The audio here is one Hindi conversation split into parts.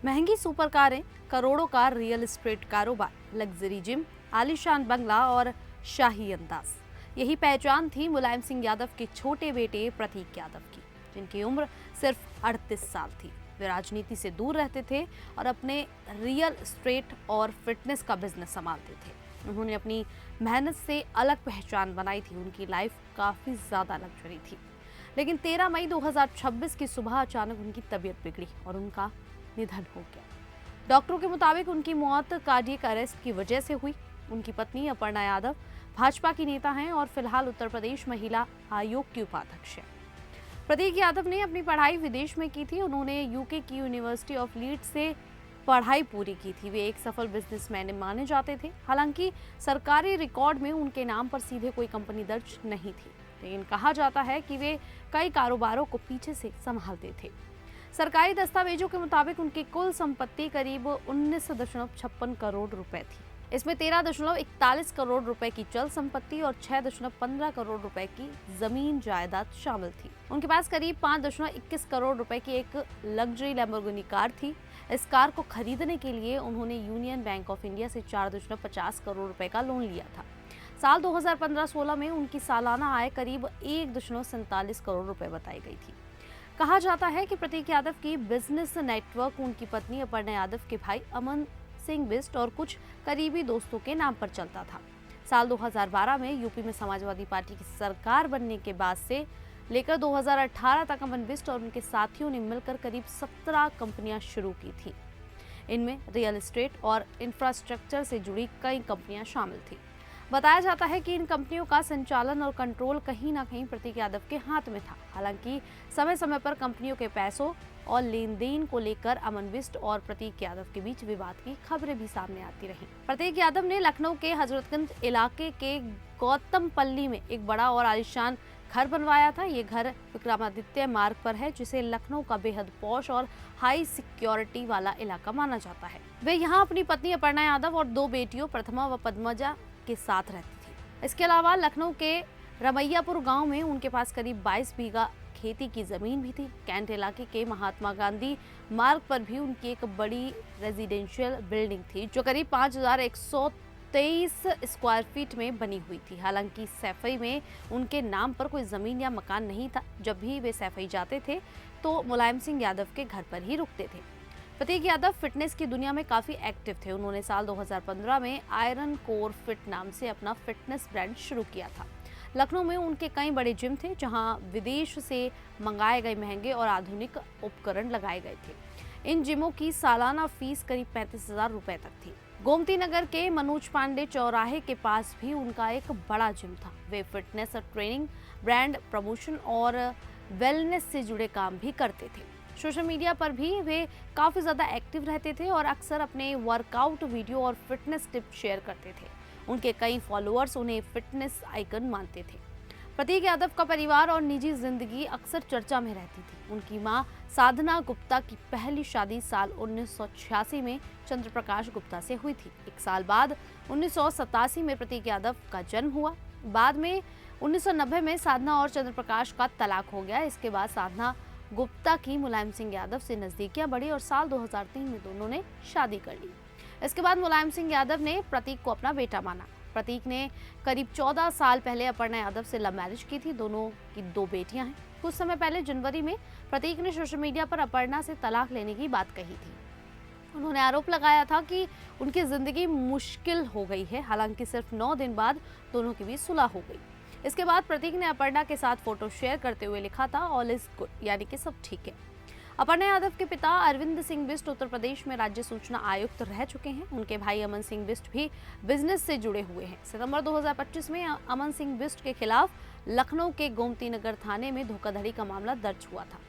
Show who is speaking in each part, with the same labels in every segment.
Speaker 1: महंगी सुपर कारें, करोड़ों का रियल एस्टेट कारोबार, लग्जरी जिम, आलीशान बंगला और शाही अंदाज, यही पहचान थी मुलायम सिंह यादव के छोटे बेटे प्रतीक यादव की, जिनकी उम्र सिर्फ 38 साल थी। वे राजनीति से दूर रहते थे और अपने रियल एस्टेट और फिटनेस का बिजनेस संभालते थे। उन्होंने अपनी मेहनत से अलग पहचान बनाई थी। उनकी लाइफ काफ़ी ज़्यादा लग्जरी थी, लेकिन 13 मई 2026 की सुबह अचानक उनकी तबीयत बिगड़ी और उनका निधन हो गया। डॉक्टरों के मुताबिक उनकी मौत कार्डियक अरेस्ट की वजह से हुई। उनकी पत्नी अपर्णा यादव भाजपा की नेता हैं और फिलहाल उत्तर प्रदेश महिला आयोग की उपाध्यक्ष हैं। प्रतीक यादव ने अपनी पढ़ाई विदेश में की थी। उन्होंने यूके की यूनिवर्सिटी ऑफ लीड्स से पढ़ाई पूरी की थी। वे एक सफल बिजनेसमैन माने जाते थे। हालांकि सरकारी रिकॉर्ड में उनके नाम पर सीधे कोई कंपनी दर्ज नहीं थी, लेकिन कहा जाता है कि वे कई कारोबारों को पीछे से संभालते थे। सरकारी दस्तावेजों के मुताबिक उनकी कुल संपत्ति करीब 19.56 करोड़ रुपए थी। इसमें 13.41 करोड़ रुपए की चल संपत्ति और 6.15 करोड़ रुपए की जमीन जायदाद शामिल थी। उनके पास करीब 5.21 करोड़ रुपए की एक लग्जरी लैम्बोर्गिनी कार थी। इस कार को खरीदने के लिए उन्होंने यूनियन बैंक ऑफ इंडिया से 4.50 करोड़ रुपए का लोन लिया था। साल 2015-16 में उनकी सालाना आय करीब 1.47 करोड़ रुपए बताई गई थी। कहा जाता है कि प्रतीक यादव की बिजनेस नेटवर्क उनकी पत्नी अपर्णा यादव के भाई अमन सिंह बिष्ट और कुछ करीबी दोस्तों के नाम पर चलता था। साल 2012 में यूपी में समाजवादी पार्टी की सरकार बनने के बाद से लेकर 2018 तक अमन बिष्ट और उनके साथियों ने मिलकर करीब 17 कंपनियां शुरू की थी। इनमें रियल एस्टेट और इंफ्रास्ट्रक्चर से जुड़ी कई कंपनियां शामिल थी। बताया जाता है कि इन कंपनियों का संचालन और कंट्रोल कहीं ना कहीं प्रतीक यादव के हाथ में था। हालांकि समय समय पर कंपनियों के पैसों और लेन देन को लेकर अमन बिष्ट और प्रतीक यादव के बीच विवाद की खबरें भी सामने आती रहीं। प्रतीक यादव ने लखनऊ के हजरतगंज इलाके के गौतमपल्ली में एक बड़ा और आलीशान घर बनवाया था। ये घर विक्रमादित्य मार्ग पर है, जिसे लखनऊ का बेहद पॉश और हाई सिक्योरिटी वाला इलाका माना जाता है। वे यहाँ अपनी पत्नी अपर्णा यादव और 2 बेटियों प्रथमा व पद्मजा के साथ रहती थी। इसके अलावा लखनऊ के रमैयापुर गांव में उनके पास करीब 22 बीघा खेती की जमीन भी थी। कैंट इलाके के महात्मा गांधी मार्ग पर भी उनकी एक बड़ी रेजिडेंशियल बिल्डिंग थी, जो करीब 5123 स्क्वायर फीट में बनी हुई थी। हालांकि सैफई में उनके नाम पर कोई जमीन या मकान नहीं था। जब भी वे सैफई जाते थे तो मुलायम सिंह यादव के घर पर ही रुकते थे। प्रतीक यादव फिटनेस की दुनिया में काफ़ी एक्टिव थे। उन्होंने साल 2015 में आयरन कोर फिट नाम से अपना फिटनेस ब्रांड शुरू किया था। लखनऊ में उनके कई बड़े जिम थे, जहां विदेश से मंगाए गए महंगे और आधुनिक उपकरण लगाए गए थे। इन जिमों की सालाना फीस करीब 35,000 रुपए तक थी। गोमती नगर के मनोज पांडे चौराहे के पास भी उनका एक बड़ा जिम था। वे फिटनेस ट्रेनिंग, ब्रांड प्रमोशन और वेलनेस से जुड़े काम भी करते थे। सोशल मीडिया पर भी वे काफ़ी ज़्यादा एक्टिव रहते थे और अक्सर अपने वर्कआउट वीडियो और फिटनेस टिप्स शेयर करते थे। उनके कई फॉलोअर्स उन्हें फिटनेस आइकन मानते थे। प्रतीक यादव का परिवार और निजी जिंदगी अक्सर चर्चा में रहती थी। उनकी मां साधना गुप्ता की पहली शादी साल 1986 में चंद्र प्रकाश गुप्ता से हुई थी। एक साल बाद 1987 में प्रतीक यादव का जन्म हुआ। बाद में 1990 में साधना और चंद्र प्रकाश का तलाक हो गया। इसके बाद साधना गुप्ता की मुलायम सिंह यादव से नजदीकियां बढ़ी और साल 2003 में दोनों ने शादी कर ली। इसके बाद मुलायम सिंह यादव ने प्रतीक को अपना बेटा माना। प्रतीक ने करीब 14 साल पहले अपर्णा यादव से लव मैरिज की थी। दोनों की 2 बेटियां हैं। कुछ समय पहले जनवरी में प्रतीक ने सोशल मीडिया पर अपर्णा से तलाक लेने की बात कही थी। उन्होंने आरोप लगाया था कि उनकी जिंदगी मुश्किल हो गई है। हालांकि सिर्फ 9 दिन बाद दोनों के बीच सुलह हो गई। इसके बाद प्रतीक ने अपर्णा के साथ फोटो शेयर करते हुए लिखा था, ऑल इज गुड, यानी कि सब ठीक है। अपर्णा यादव के पिता अरविंद सिंह बिष्ट उत्तर प्रदेश में राज्य सूचना आयुक्त रह चुके हैं। उनके भाई अमन सिंह बिष्ट भी बिजनेस से जुड़े हुए हैं। सितंबर 2025 में अमन सिंह बिष्ट के खिलाफ लखनऊ के गोमती नगर थाने में धोखाधड़ी का मामला दर्ज हुआ था।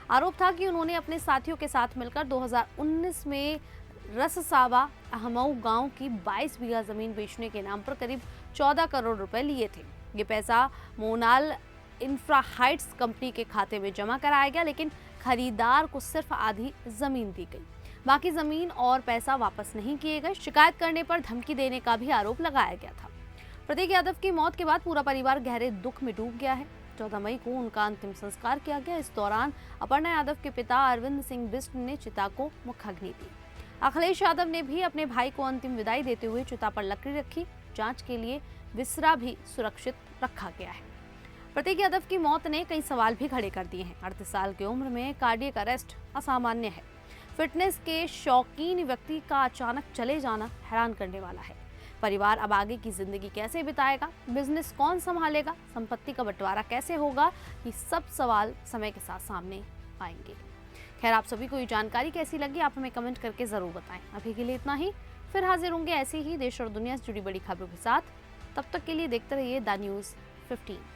Speaker 1: आरोप था कि उन्होंने अपने साथियों के साथ मिलकर 2019 में रससावा अहमऊ गांव की 22 बीघा जमीन बेचने के नाम पर करीब 14 करोड़ रुपए लिए थे। ये पैसा मोनाल इंफ्रा हाइट्स कंपनी के खाते में जमा कराया गया, लेकिन खरीदार को सिर्फ आधी जमीन दी गई। बाकी जमीन और पैसा वापस नहीं किए गए। शिकायत करने पर धमकी देने का भी आरोप लगाया गया था। प्रतीक यादव की मौत के बाद पूरा परिवार गहरे दुख में डूब गया है। 14 मई को उनका अंतिम संस्कार किया गया। इस दौरान अपर्णा यादव के पिता अरविंद सिंह बिष्ट ने चिता को मुखाग्नि दी। अखिलेश यादव ने भी अपने भाई को अंतिम विदाई देते हुए चिता पर लकड़ी रखी। जांच के लिए विसरा भी सुरक्षित रखा गया है। प्रतीक यादव की मौत ने कई सवाल भी खड़े कर दिए हैं। 38 साल की उम्र में कार्डियक अरेस्ट असामान्य है। फिटनेस के शौकीन व्यक्ति का अचानक चले जाना हैरान करने वाला है। परिवार अब आगे की जिंदगी कैसे बिताएगा, बिजनेस कौन संभालेगा, संपत्ति का बंटवारा कैसे होगा, ये सब सवाल समय के साथ सामने आएंगे। खैर, आप सभी को ये जानकारी कैसी लगी, आप हमें कमेंट करके जरूर बताएं। अभी के लिए इतना ही, फिर हाजिर होंगे ऐसे ही देश और दुनिया से जुड़ी बड़ी खबरों के साथ। तब तक के लिए देखते रहिए द न्यूज़ 15।